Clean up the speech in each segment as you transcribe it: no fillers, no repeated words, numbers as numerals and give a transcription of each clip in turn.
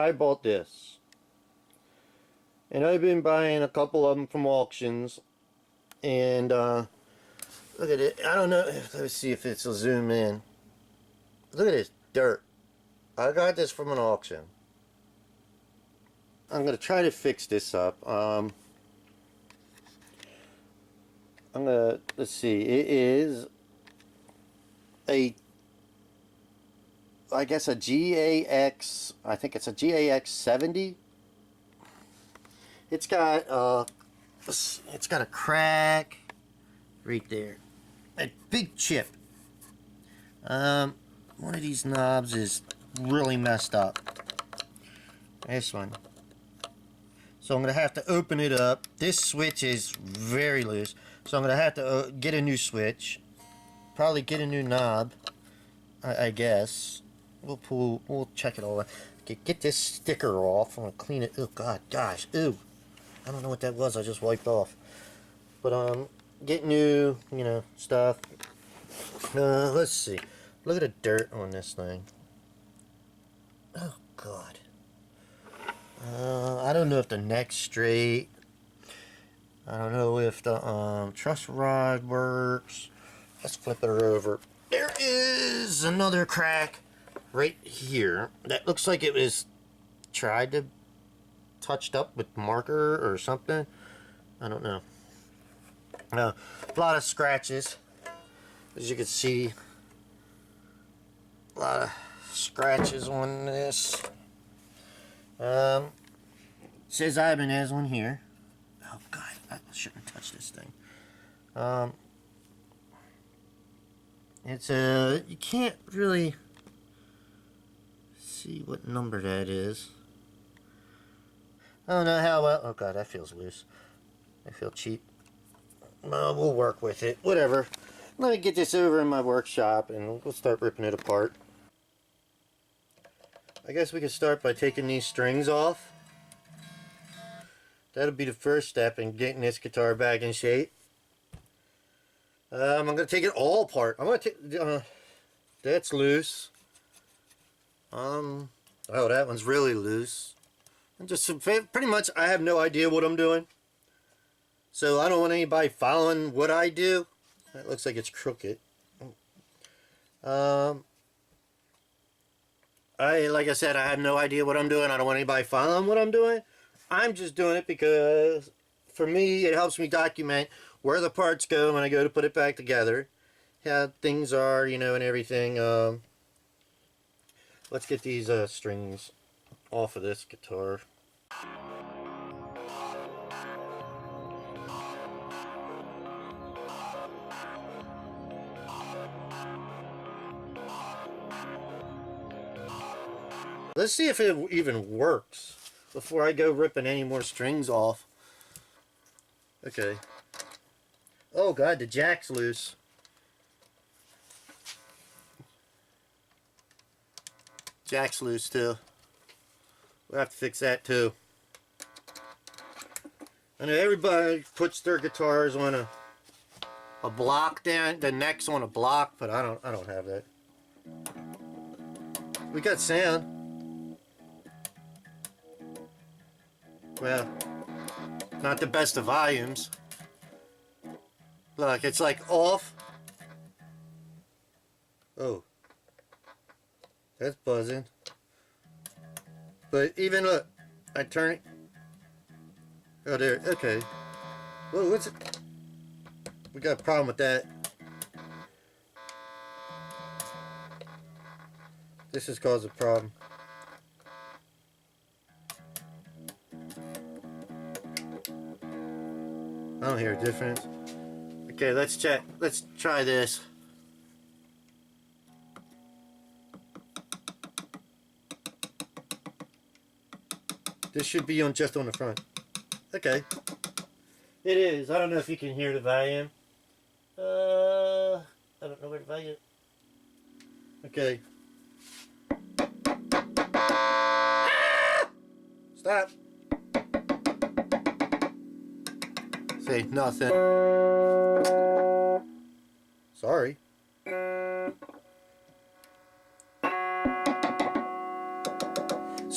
I bought this. And I've been buying a couple of them from auctions. And look at it. I don't know. Let's see if it's a zoom in. Look at this dirt. I got this from an auction. I'm going to try to fix this up. I'm going to, let's see. It is I guess a GAX, I think it's a GAX70. It's got a crack right there. A big chip. One of these knobs is really messed up. This one. So I'm going to have to open it up. This switch is very loose. So I'm going to have to get a new switch. Probably get a new knob. I guess. We'll check it all out. Get this sticker off. I'm going to clean it. Oh god, gosh. Ooh. I don't know what that was. I just wiped off. But get new, stuff. Let's see. Look at the dirt on this thing. Oh god. I don't know if the neck's straight. I don't know if the truss rod works. Let's flip it over. There is another crack right here. That looks like it was tried to touched up with marker or something. I don't know. A lot of scratches, as you can see. A lot of scratches on this. It says Ibanez on here. Oh god, I shouldn't touch this thing. It's you can't really see what number that is. I don't know how well. Oh god, that feels loose. I feel cheap. No, we'll work with it. Whatever. Let me get this over in my workshop and we'll start ripping it apart. I guess we can start by taking these strings off. That'll be the first step in getting this guitar back in shape. I'm going to take it all apart. I'm going to take... that's loose. Oh, that one's really loose. And just pretty much, I have no idea what I'm doing. So I don't want anybody following what I do. That looks like it's crooked. Like I said, I have no idea what I'm doing. I don't want anybody following what I'm doing. I'm just doing it because, for me, it helps me document where the parts go when I go to put it back together. How things are, and everything. Let's get these strings off of this guitar. Let's see if it even works before I go ripping any more strings off. Okay. Oh god, the jack's loose. Jack's loose too. We'll have to fix that too. I know everybody puts their guitars on a block down, the neck's on a block, but I don't have that. We got sound. Well, not the best of volumes. Look, it's like off. Oh. That's buzzing. But even look, I turn it. Oh, there. Okay. Whoa, what's it? We got a problem with that. This has caused a problem. I don't hear a difference. Okay, let's check. Let's try this. This should be on just on the front. Okay. It is. I don't know if you can hear the volume. I don't know where the volume is. Okay. Ah! Stop. Say nothing. Sorry.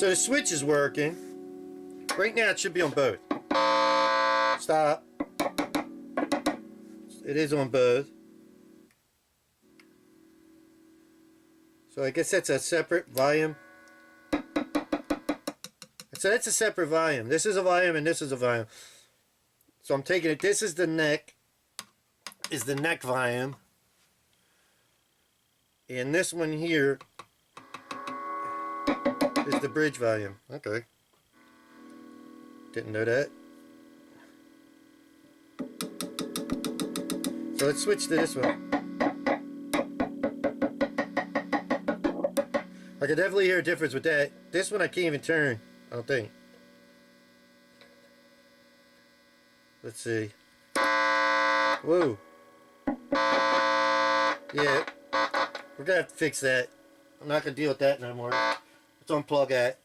So the switch is working. Right now it should be on both. Stop. It is on both. So I guess that's a separate volume. So that's a separate volume. This is a volume and this is a volume. So I'm taking it. This is the neck. Is the neck volume. And this one here is the bridge volume. Okay. Didn't know that. So let's switch to this one. I can definitely hear a difference with that. This one I can't even turn, I don't think. Let's see. Whoa. Yeah. We're gonna have to fix that. I'm not gonna deal with that no more. Let's unplug that.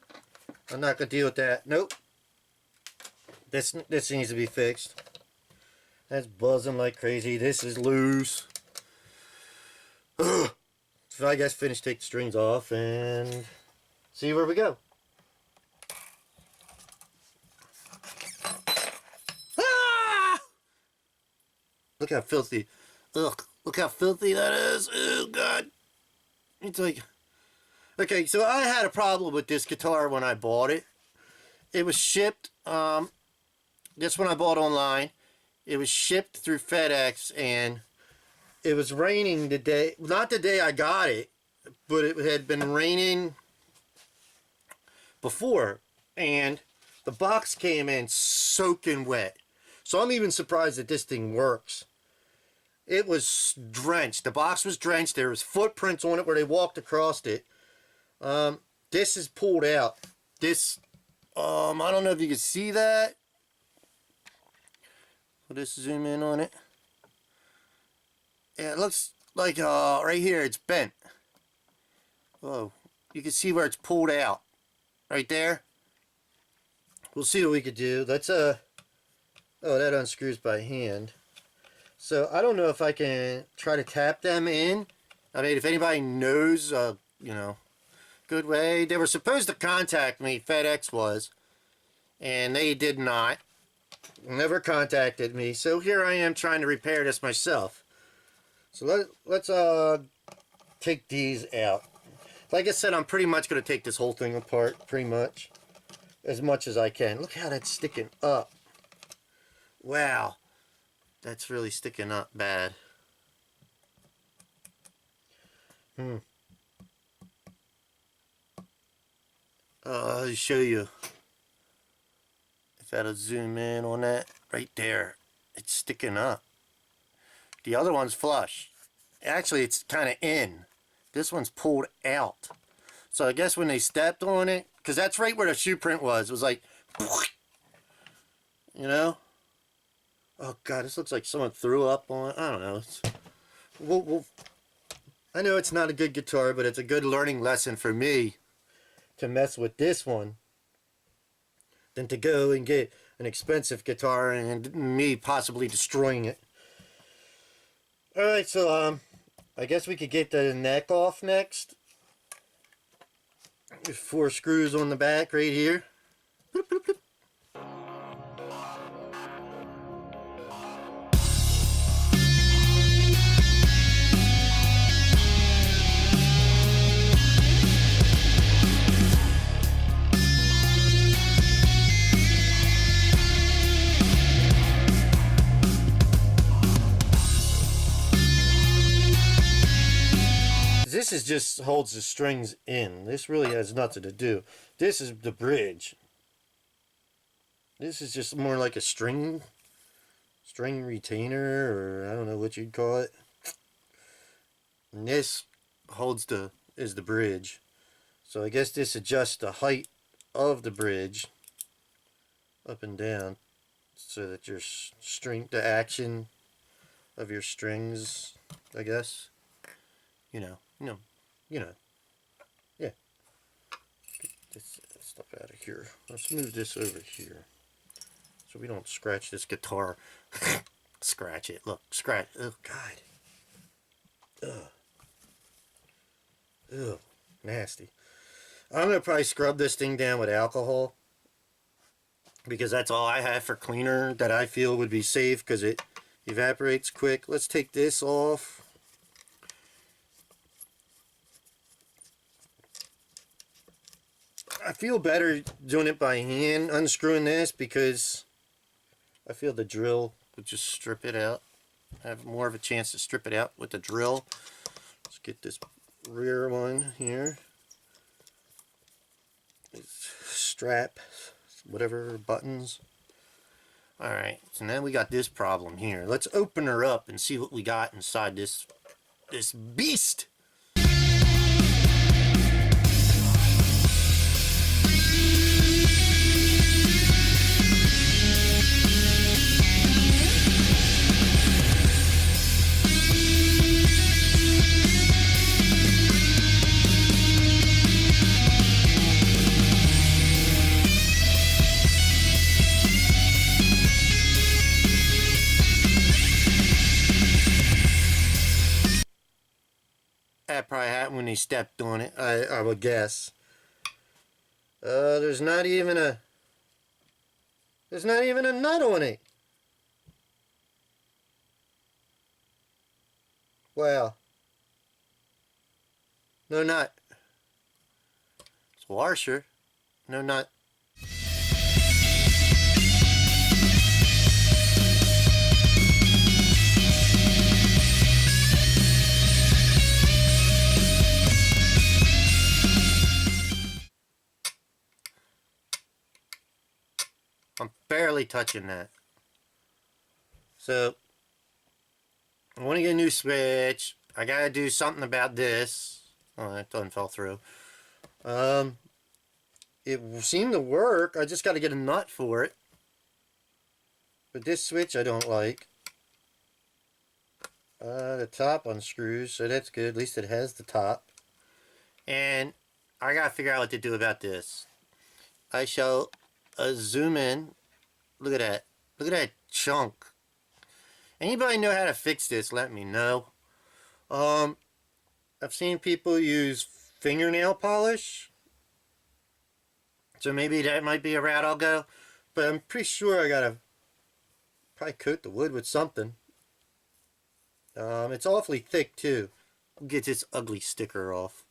I'm not gonna deal with that. Nope. This needs to be fixed. That's buzzing like crazy. This is loose. Ugh. So I guess take the strings off and see where we go. Ah! Look how filthy. Ugh. Look how filthy that is. Oh God. It's like, okay, so I had a problem with this guitar when I bought it. It was shipped. This one I bought online. It was shipped through FedEx, and it was raining the day, not the day I got it, but it had been raining before, and the box came in soaking wet. So I'm even surprised that this thing works. It was drenched. The box was drenched. There was footprints on it where they walked across it. This is pulled out. This, I don't know if you can see that. I'll just zoom in on it. Yeah, it looks like right here it's bent. Whoa, you can see where it's pulled out. Right there. We'll see what we could do. Let's oh, that unscrews by hand. So I don't know if I can try to tap them in. I mean, if anybody knows, you know, good way. They were supposed to contact me, FedEx was, and they did not. Never contacted me. So here I am trying to repair this myself. So let's take these out. Like I said, I'm pretty much going to take this whole thing apart, pretty much. As much as I can. Look how that's sticking up. Wow. That's really sticking up bad. I'll show you. If I'll zoom in on that, right there, it's sticking up. The other one's flush. Actually, it's kind of in. This one's pulled out. So I guess when they stepped on it, because that's right where the shoe print was. It was like, you know? Oh God, this looks like someone threw up on it. I don't know. I know it's not a good guitar, but it's a good learning lesson for me to mess with this one than to go and get an expensive guitar and me possibly destroying it. Alright, so I guess we could get the neck off next. There's 4 screws on the back right here. Bloop, bloop, bloop. This is just holds the strings in. This really has nothing to do. This is the bridge. This is just more like a string retainer, or I don't know what you'd call it. And this is the bridge. So I guess this adjusts the height of the bridge up and down so that your the action of your strings, I guess. You know. Yeah. Get this stuff out of here. Let's move this over here so we don't scratch this guitar. Scratch it. Look, scratch. Oh, God. Ugh. Ugh. Nasty. I'm going to probably scrub this thing down with alcohol, because that's all I have for cleaner that I feel would be safe, because it evaporates quick. Let's take this off. I feel better doing it by hand, unscrewing this, because I feel the drill would just strip it out. I have more of a chance to strip it out with the drill. Let's get this rear one here. Strap, whatever, buttons. Alright, so now we got this problem here. Let's open her up and see what we got inside this beast. That probably happened when he stepped on it, I would guess. There's not even a nut on it. Wow. No nut. It's washer. No nut. I'm barely touching that. So, I want to get a new switch. I gotta do something about this. Oh, that done fell through. It seemed to work. I just gotta get a nut for it. But this switch I don't like. The top unscrews, so that's good. At least it has the top. And I gotta figure out what to do about this. I shall zoom in. Look at that. Look at that chunk. Anybody know how to fix this? Let me know. I've seen people use fingernail polish. So maybe that might be a route I'll go. But I'm pretty sure I gotta probably coat the wood with something. It's awfully thick too. Get this ugly sticker off.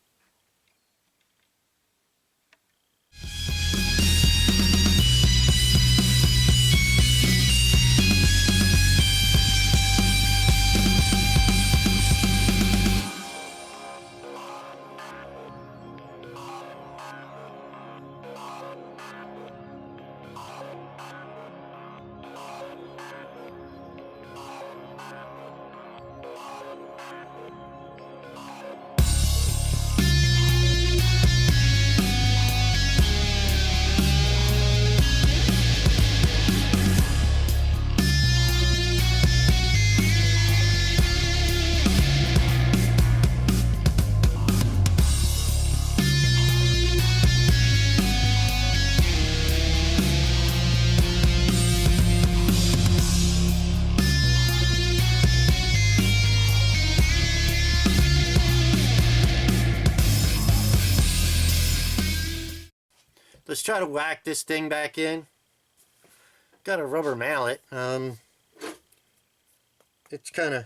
Let's try to whack this thing back in. Got a rubber mallet. It's kind of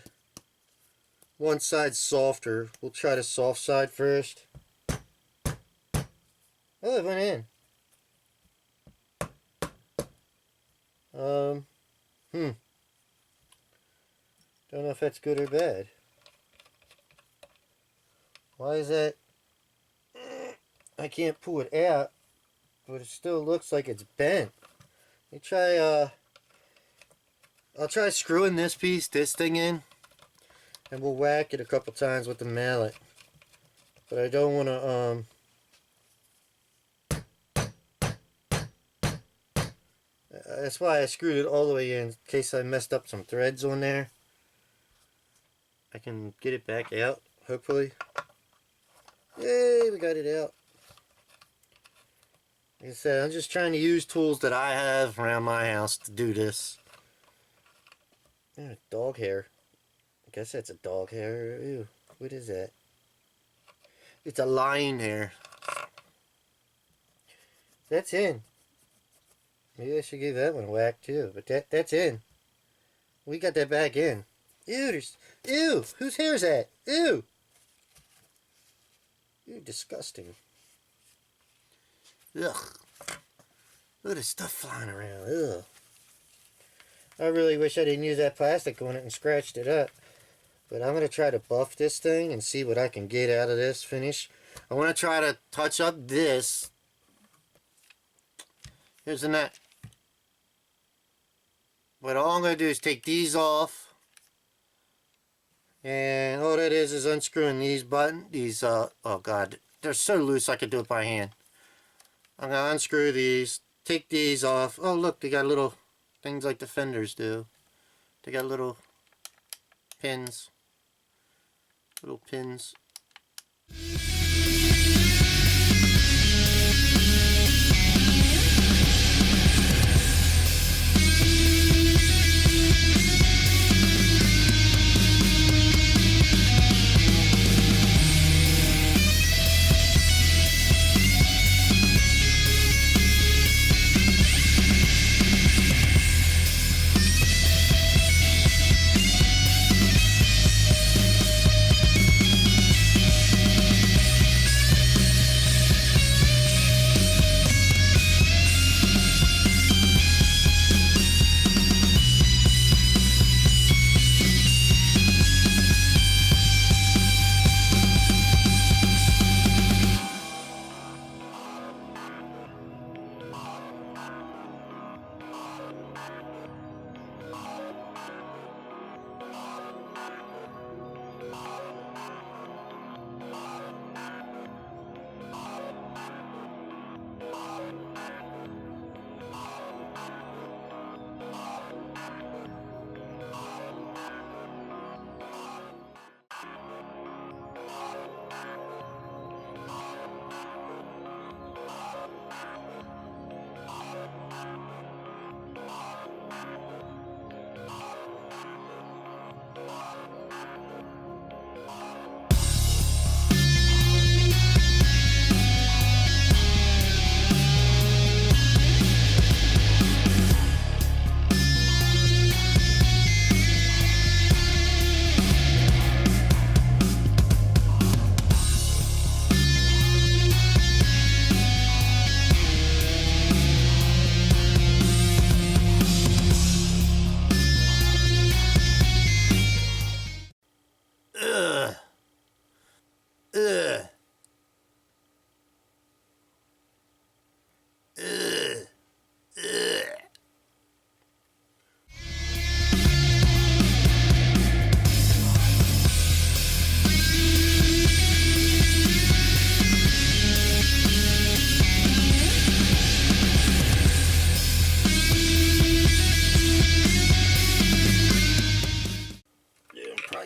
one side softer. We'll try the soft side first. Oh, it went in. Don't know if that's good or bad. Why is that? I can't pull it out, but it still looks like it's bent. Let me try, I'll try screwing this thing in, and we'll whack it a couple times with the mallet. But I don't want to, that's why I screwed it all the way in case I messed up some threads on there. I can get it back out, hopefully. Yay, we got it out. Like I said, I'm just trying to use tools that I have around my house to do this. Dog hair. I guess that's a dog hair. Ew, what is that? It's a lion hair. That's in. Maybe I should give that one a whack too, but that's in. We got that back in. Ew, ew, whose hair is that? Ew. Ew, disgusting. Ugh. Look at the stuff flying around. Ugh. I really wish I didn't use that plastic on it and scratched it up. But I'm going to try to buff this thing and see what I can get out of this finish. I want to try to touch up this. Here's the nut. But all I'm going to do is take these off. And all that is unscrewing these buttons. Oh god, they're so loose I could do it by hand. I'm going to unscrew these, take these off. Oh look, they got little things like the fenders do. They got little pins. Little pins.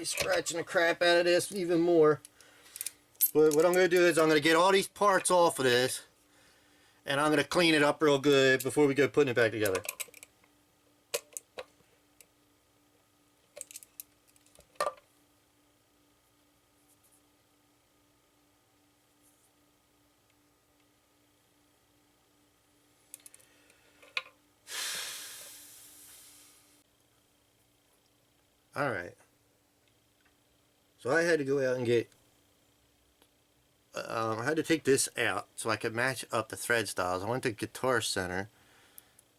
Scratching the crap out of this even more. But what I'm going to do is I'm going to get all these parts off of this and I'm going to clean it up real good before we go putting it back together. Alright. So I had to go out and get, I had to take this out so I could match up the thread styles. I went to Guitar Center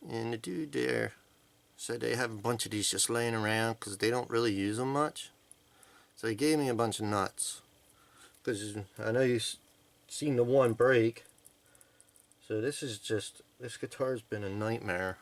and the dude there said they have a bunch of these just laying around because they don't really use them much. So he gave me a bunch of nuts because I know you've seen the one break. So this guitar's been a nightmare.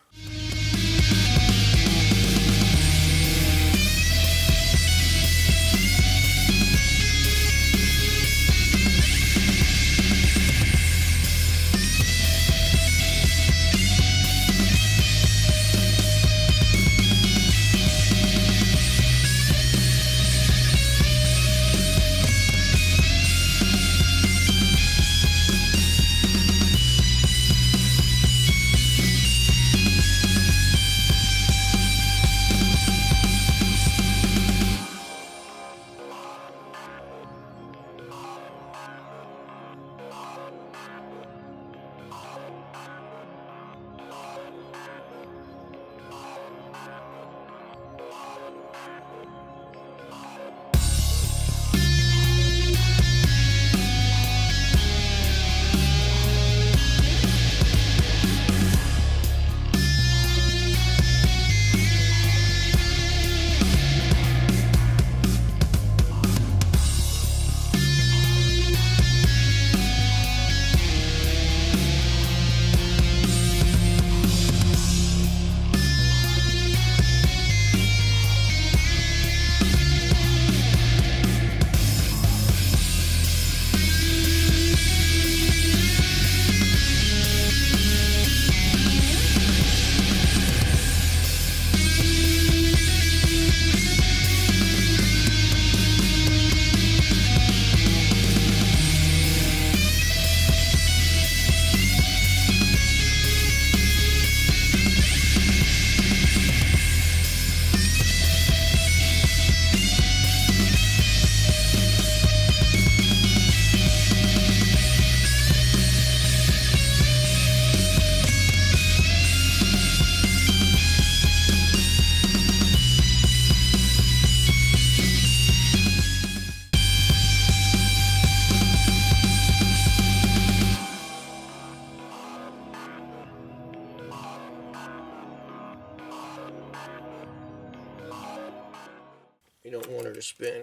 extra spin.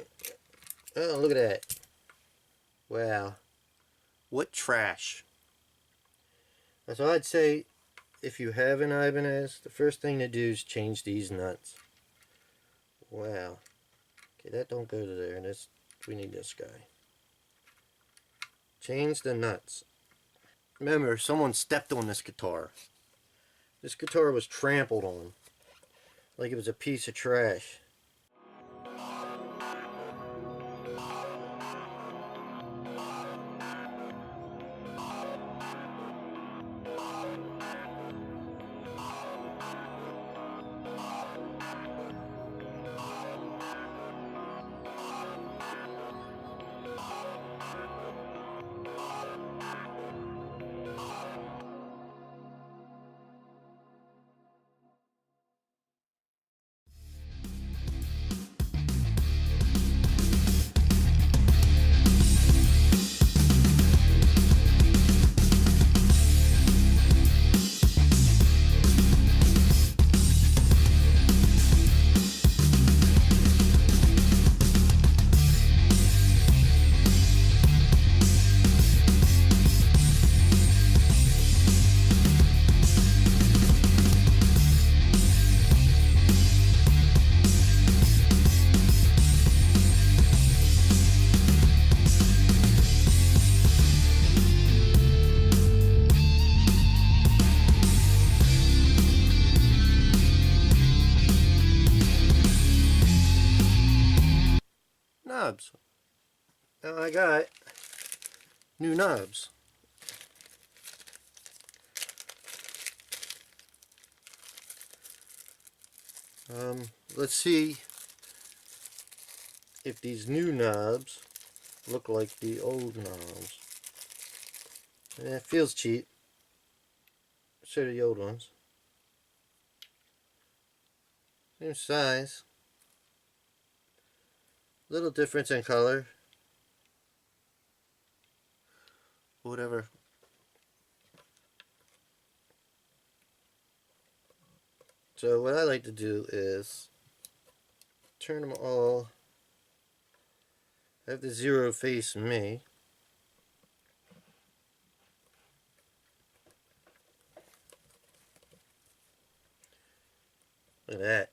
Oh, look at that. Wow. What trash. So I'd say if you have an Ibanez, the first thing to do is change these nuts. Wow. Okay, that don't go to there. We need this guy. Change the nuts. Remember, someone stepped on this guitar. This guitar was trampled on. Like it was a piece of trash. Knobs. Now I got new knobs. Let's see if these new knobs look like the old knobs. It feels cheap. So do the old ones. Same size. Little difference in color. Whatever. So what I like to do is turn them all. Have the zero face me. Look at that.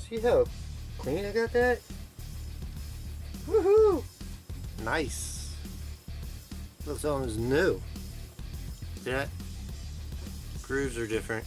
See how clean I got that? Woohoo! Nice. Looks almost new. See that? Grooves are different.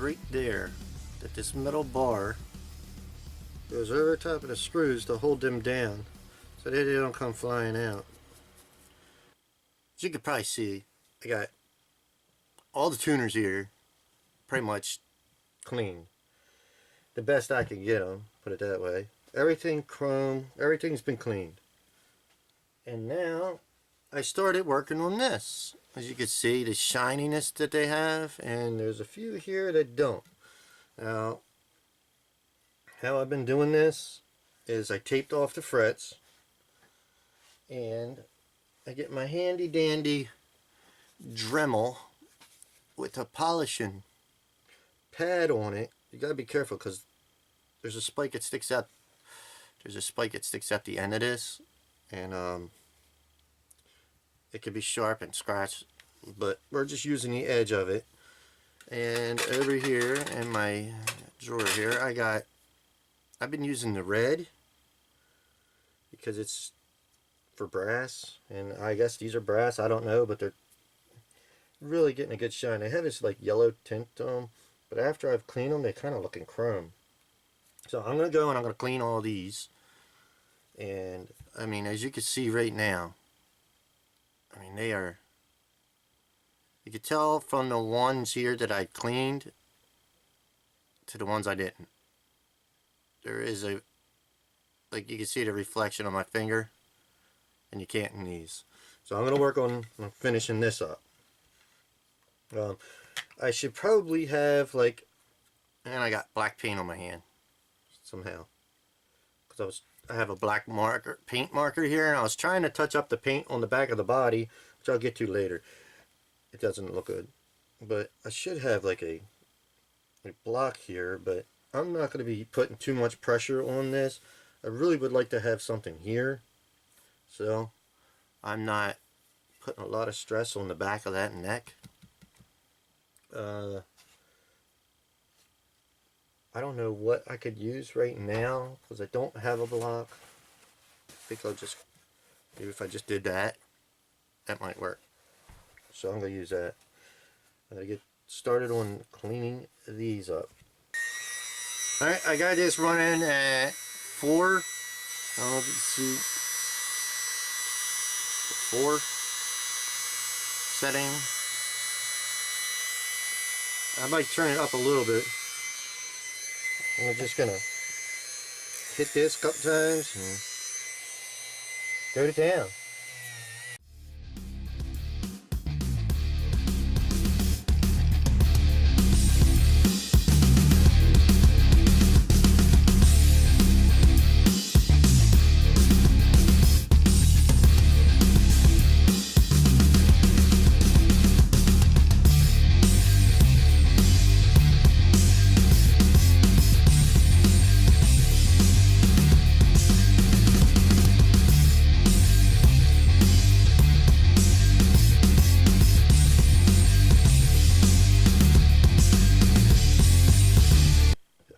right there that this metal bar goes over top of the screws to hold them down so that they don't come flying out. As you can probably see, I got all the tuners here pretty much clean. The best I can get them, put it that way. Everything chrome, everything's been cleaned. And now I started working on this. As you can see, the shininess that they have, and there's a few here that don't. Now, how I've been doing this is I taped off the frets, and I get my handy dandy Dremel with a polishing pad on it. You gotta be careful because there's a spike that sticks out. There's a spike that sticks out the end of this, and it could be sharp and scratch, but we're just using the edge of it. And over here in my drawer here, I've been using the red because it's for brass, and I guess these are brass, I don't know, but they're really getting a good shine. They have this like yellow tint to them, but after I've cleaned them, they kind of look in chrome. So I'm going to go and I'm going to clean all these. And I mean, as you can see right now, I mean, they are, you can tell from the ones here that I cleaned to the ones I didn't. There is a, like you can see the reflection on my finger, and you can't in these. So I'm going to work on finishing this up. I should probably have like, and I got black paint on my hand somehow, because I have a black paint marker here, and I was trying to touch up the paint on the back of the body, which I'll get to later. It doesn't look good, but I should have like a block here, but I'm not going to be putting too much pressure on this. I really would like to have something here, so I'm not putting a lot of stress on the back of that neck. I don't know what I could use right now because I don't have a block. I think I'll just, maybe if I just did that, that might work. So I'm going to use that. I'm going to get started on cleaning these up. Alright, I got this running at 4. I don't know if you can see. 4 setting. I might turn it up a little bit. I'm just gonna hit this a couple times and go to town.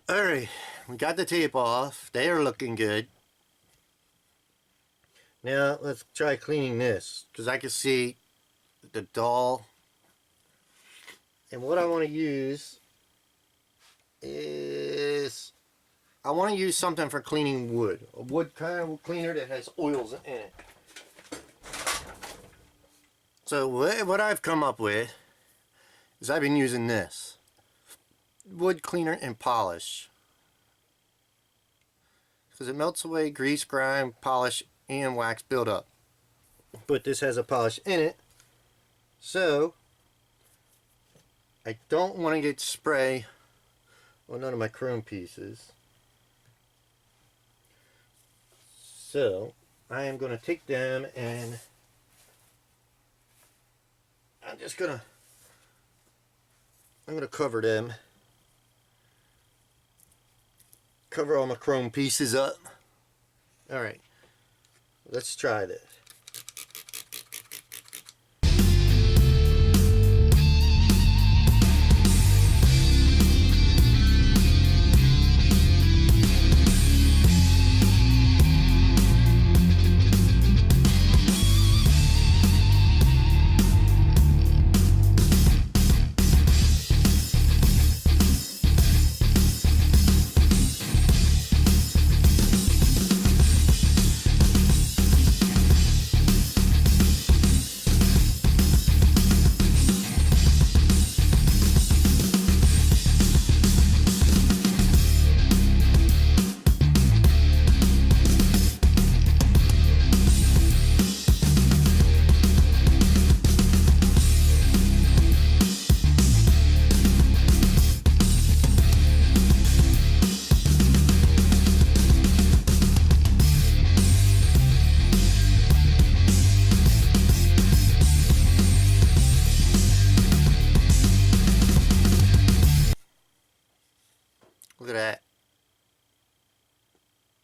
Alright, we got the tape off. They are looking good. Now let's try cleaning this, because I can see the dull. And what I want to use is, I want to use something for cleaning wood. A wood kind of cleaner that has oils in it. So what I've come up with is I've been using this. Wood cleaner and polish, because it melts away grease, grime, polish, and wax buildup. But this has a polish in it, so I don't want to get spray on none of my chrome pieces. So I am going to take them and I'm going to cover them. Cover all my chrome pieces up. Alright, let's try this.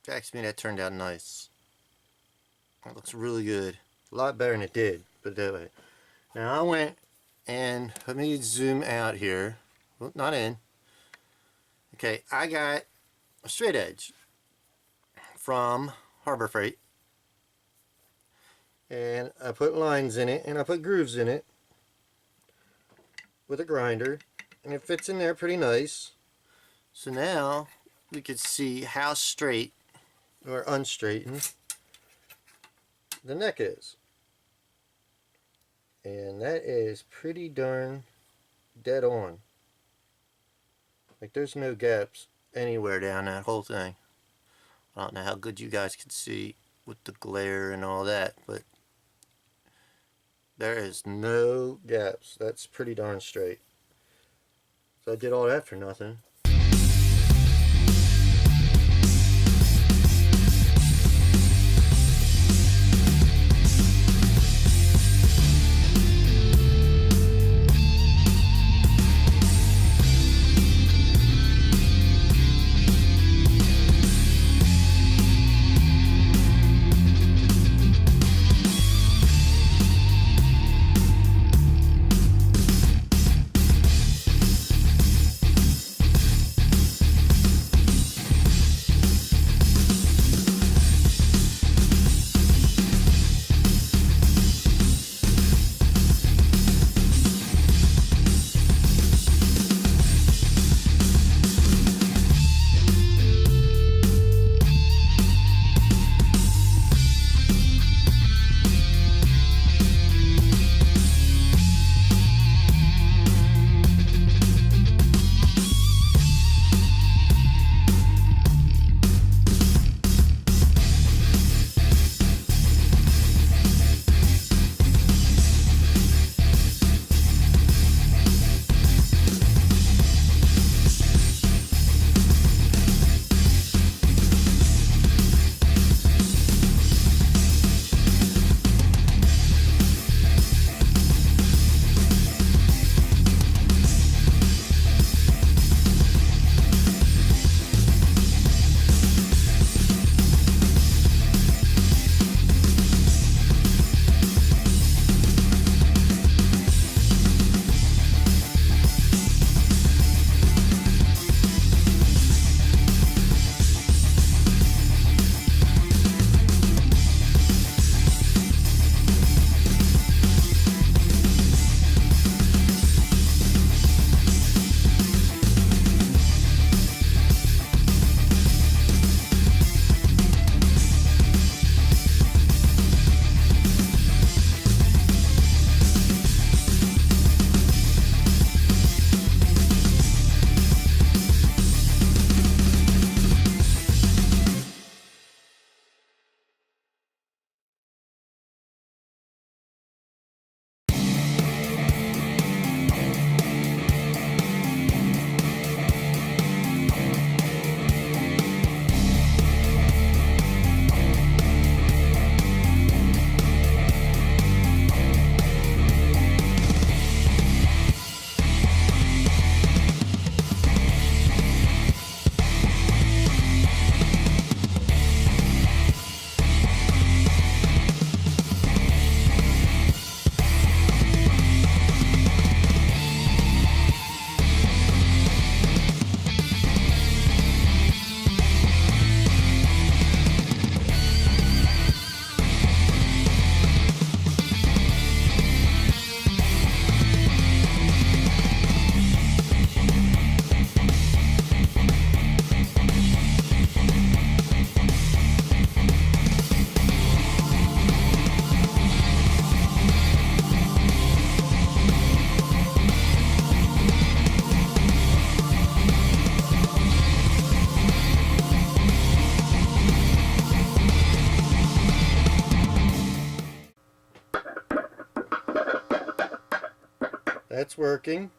Jacks me, that turned out nice. It looks really good. A lot better than it did, but that way. Now I went and let me zoom out here. Well, not in. Okay, I got a straight edge from Harbor Freight, and I put lines in it and I put grooves in it with a grinder, and it fits in there pretty nice. So now we could see how straight or unstraightened the neck is, and that is pretty darn dead on. Like, there's no gaps anywhere down that whole thing. I don't know how good you guys can see with the glare and all that, but there is no gaps. That's pretty darn straight. So I did all that for nothing. That's working.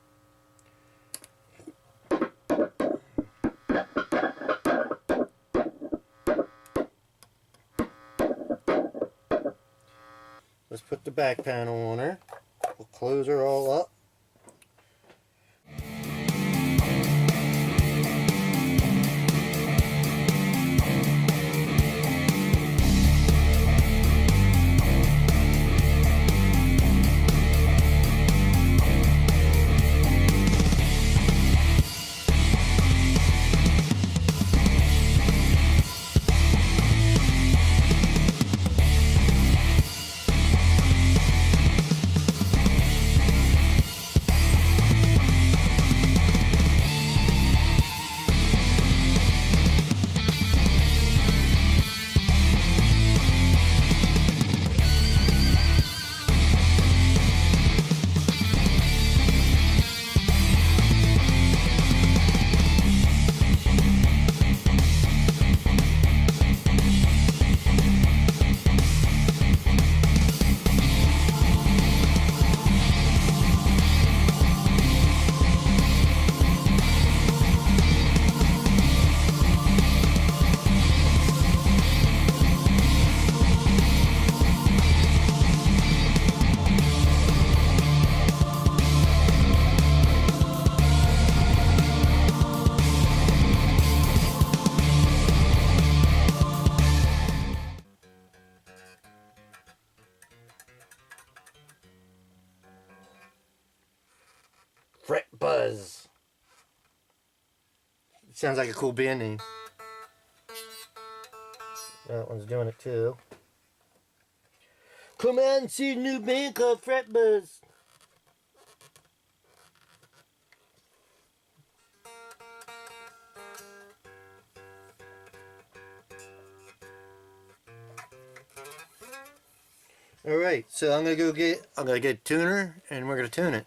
Let's put the back panel on her. We'll close her all up. Sounds like a cool band name. That one's doing it too. Come out and see a new band called Fret Buzz. Alright, so I'm gonna get a tuner and we're gonna tune it.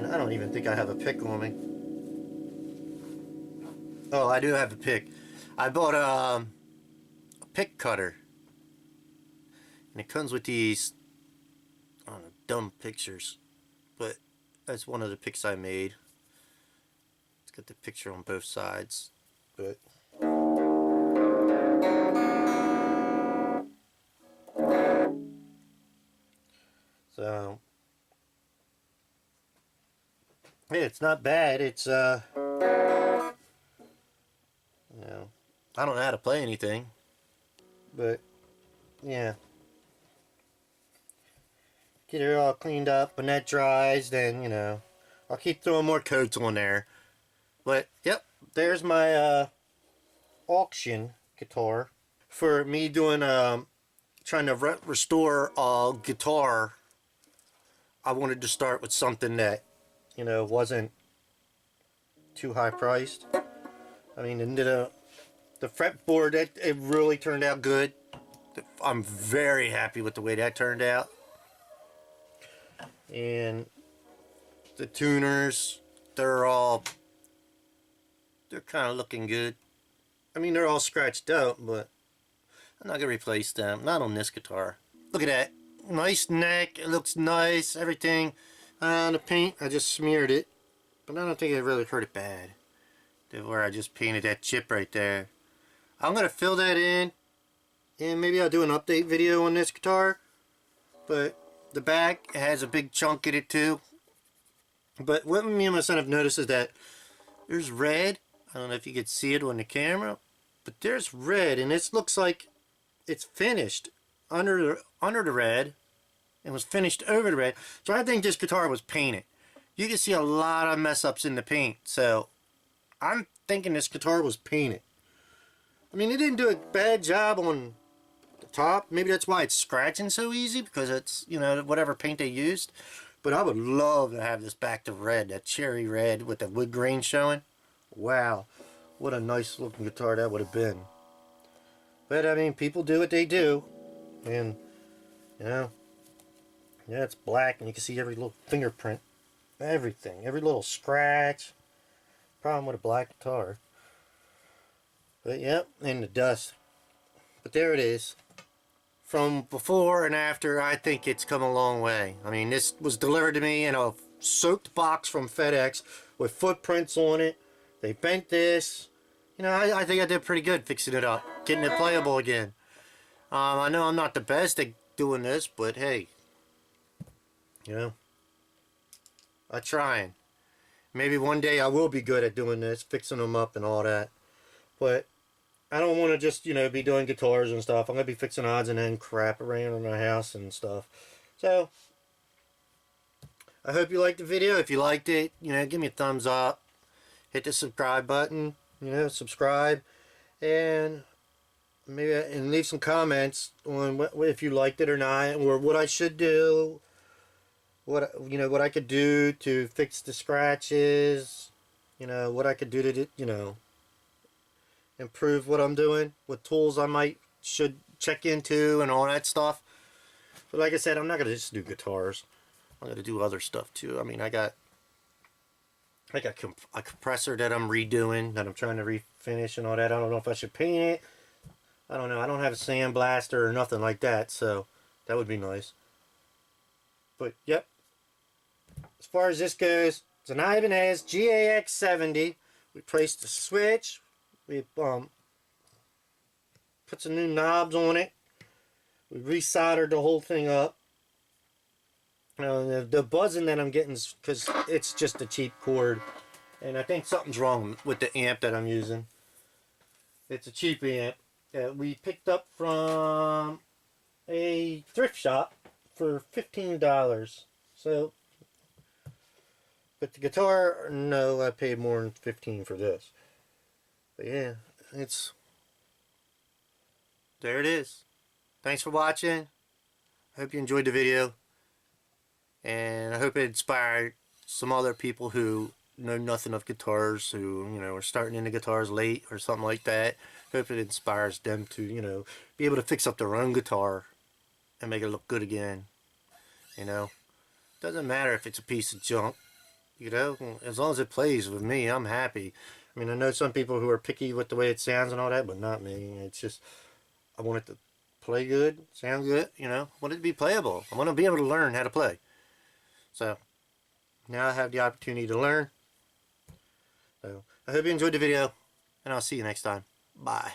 I don't even think I have a pick on me. Oh, I do have a pick. I bought a pick cutter. And it comes with these, I don't know, dumb pictures. But that's one of the picks I made. It's got the picture on both sides. But so yeah, it's not bad. It's you know, I don't know how to play anything, but yeah, get it all cleaned up. When that dries, then you know, I'll keep throwing more coats on there. But yep, there's my auction guitar for me doing trying to restore a guitar. I wanted to start with something that, you know, wasn't too high priced. I mean, the fretboard, it really turned out good. I'm very happy with the way that turned out. And the tuners, they're kind of looking good. I mean, they're all scratched out, but I'm not going to replace them. Not on this guitar. Look at that. Nice neck. It looks nice. Everything. The paint, I just smeared it. But I don't think it really hurt it bad. Where I just painted that chip right there. I'm going to fill that in. And maybe I'll do an update video on this guitar. But the back has a big chunk in it too. But what me and my son have noticed is that there's red. I don't know if you could see it on the camera. But there's red. And this looks like it's finished under the red. And was finished over the red. So I think this guitar was painted. You can see a lot of mess ups in the paint. So I'm thinking this guitar was painted. I mean, it didn't do a bad job on the top. Maybe that's why it's scratching so easy, because it's, you know, whatever paint they used. But I would love to have this back to red, that cherry red with the wood grain showing. Wow, what a nice looking guitar that would have been. But I mean, people do what they do. And, you know, yeah, it's black and you can see every little fingerprint. Everything, every little scratch. Problem with a black guitar. But yep, and the dust. But there it is. From before and after, I think it's come a long way. I mean, this was delivered to me in a soaked box from FedEx with footprints on it. They bent this. You know, I think I did pretty good fixing it up, getting it playable again. I know I'm not the best at doing this, but hey, you know, I'm trying. Maybe one day I will be good at doing this, fixing them up and all that. But I don't want to just, you know, be doing guitars and stuff. I'm going to be fixing odds and end crap around in my house and stuff. So, I hope you liked the video. If you liked it, you know, give me a thumbs up. Hit the subscribe button. You know, subscribe. And maybe and leave some comments on what, if you liked it or not, or what I should do. What, you know, what I could do to fix the scratches. You know, what I could do to, you know, improve what I'm doing, what tools I should check into and all that stuff. But like I said, I'm not going to just do guitars. I'm going to do other stuff too. I mean, I got a compressor that I'm redoing, that I'm trying to refinish and all that. I don't know if I should paint it. I don't know. I don't have a sandblaster or nothing like that, so that would be nice. But yep, as far as this goes, It's an Ibanez GAX70. We placed the switch. We put some new knobs on it. We resoldered the whole thing up. The buzzing that I'm getting is because it's just a cheap cord. And I think something's wrong with the amp that I'm using. It's a cheap amp that we picked up from a thrift shop for $15. So, but the guitar, no, I paid more than $15 for this. But yeah, there it is. Thanks for watching. I hope you enjoyed the video. And I hope it inspired some other people who know nothing of guitars, who, you know, are starting into guitars late or something like that. Hope it inspires them to, you know, be able to fix up their own guitar and make it look good again. You know, doesn't matter if it's a piece of junk, you know, as long as it plays with me, I'm happy. I mean, I know some people who are picky with the way it sounds and all that, but not me. It's just, I want it to play good, sound good, you know. I want it to be playable. I want to be able to learn how to play. So, now I have the opportunity to learn. So, I hope you enjoyed the video, and I'll see you next time. Bye.